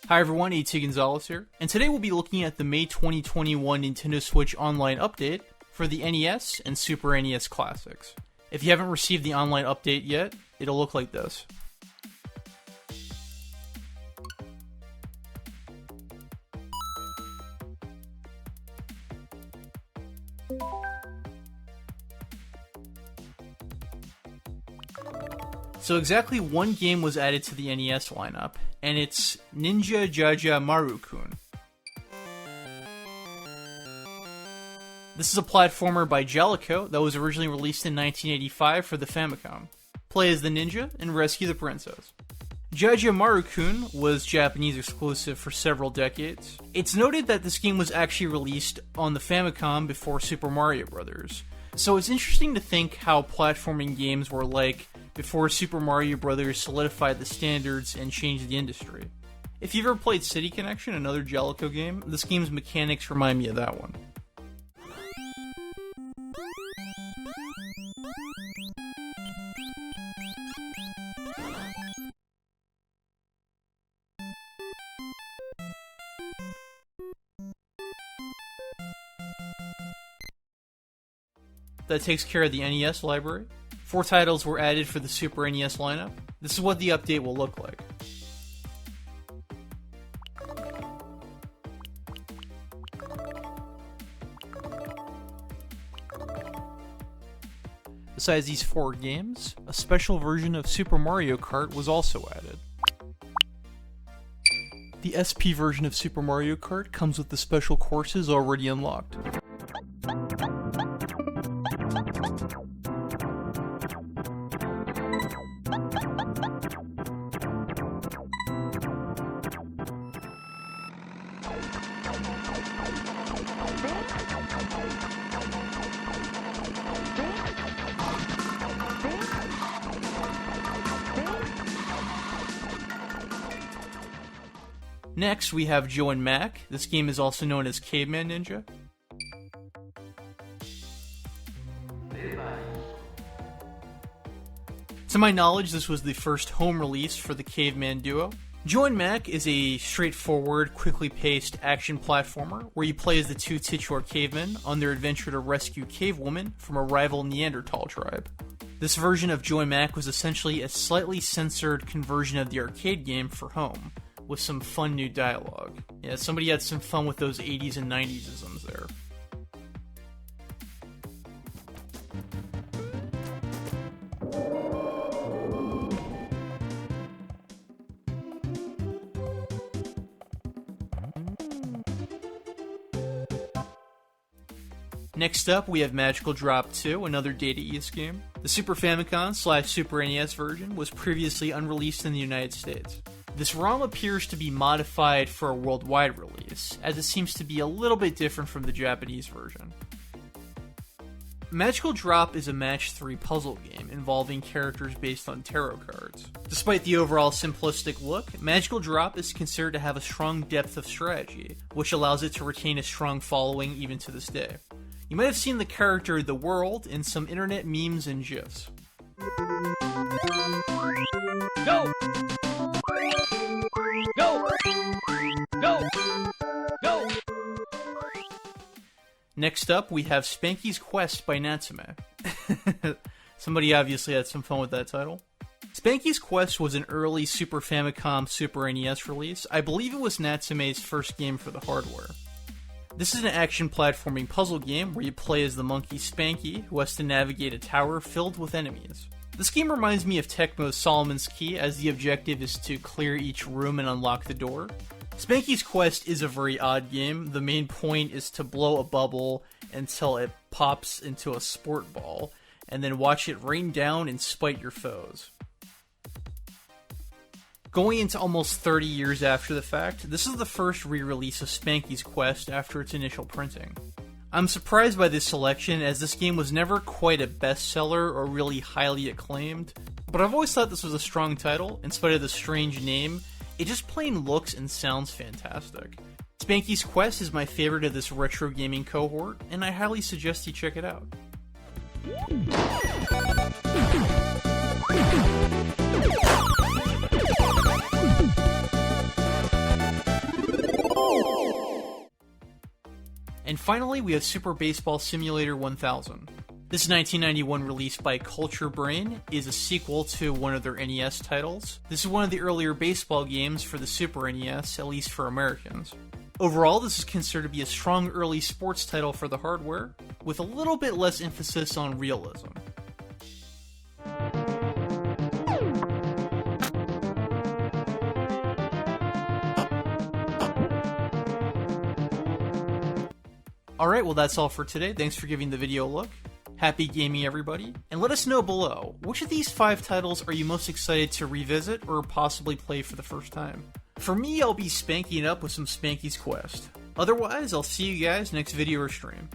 Hi everyone, A.T. Gonzalez here, and today we'll be looking at the May 2021 Nintendo Switch Online update for the NES and Super NES Classics. If you haven't received the online update yet, it'll look like this. So exactly one game was added to the NES lineup, and it's Ninja Jajamaru-kun. This is a platformer by Jellicoe that was originally released in 1985 for the Famicom. Play as the ninja and rescue the princess. Jajamaru-kun was Japanese exclusive for several decades. It's noted that this game was actually released on the Famicom before Super Mario Bros. So it's interesting to think how platforming games were like before Super Mario Bros. Solidified the standards and changed the industry. If you've ever played City Connection, another Jellicoe game, this game's mechanics remind me of that one. That takes care of the NES library. 4 titles were added for the Super NES lineup. This is what the update will look like. Besides these 4 games, a special version of Super Mario Kart was also added. The SP version of Super Mario Kart comes with the special courses already unlocked. Next, we have Joe and Mac. This game is also known as Caveman Ninja. To my knowledge, this was the first home release for the Caveman duo. Joe and Mac is a straightforward, quickly paced action platformer where you play as the 2 titular cavemen on their adventure to rescue cave women from a rival Neanderthal tribe. This version of Joe and Mac was essentially a slightly censored conversion of the arcade game for home, with some fun new dialogue. Yeah, somebody had some fun with those 80s and 90s isms there. Next up, we have Magical Drop 2, another Data East game. The Super Famicom/Super NES version was previously unreleased in the United States. This ROM appears to be modified for a worldwide release, as it seems to be a little bit different from the Japanese version. Magical Drop is a match 3 puzzle game involving characters based on tarot cards. Despite the overall simplistic look, Magical Drop is considered to have a strong depth of strategy, which allows it to retain a strong following even to this day. You might have seen the character The World in some internet memes and GIFs. Go! Go! Go! Go! Next up, we have Spanky's Quest by Natsume. Somebody obviously had some fun with that title. Spanky's Quest was an early Super Famicom Super NES release. I believe it was Natsume's first game for the hardware. This is an action platforming puzzle game where you play as the monkey Spanky, who has to navigate a tower filled with enemies. This game reminds me of Tecmo's Solomon's Key, as the objective is to clear each room and unlock the door. Spanky's Quest is a very odd game. The main point is to blow a bubble until it pops into a sport ball, and then watch it rain down and spite your foes. Going into almost 30 years after the fact, this is the first re-release of Spanky's Quest after its initial printing. I'm surprised by this selection, as this game was never quite a bestseller or really highly acclaimed, but I've always thought this was a strong title. In spite of the strange name, it just plain looks and sounds fantastic. Spanky's Quest is my favorite of this retro gaming cohort, and I highly suggest you check it out. And finally, we have Super Baseball Simulator 1000. This 1991 release by Culture Brain is a sequel to one of their NES titles. This is one of the earlier baseball games for the Super NES, at least for Americans. Overall, this is considered to be a strong early sports title for the hardware, with a little bit less emphasis on realism. Alright, well that's all for today. Thanks for giving the video a look. Happy gaming, everybody. And let us know below, which of these 5 titles are you most excited to revisit or possibly play for the first time? For me, I'll be spanking up with some Spankys Quest. Otherwise, I'll see you guys next video or stream.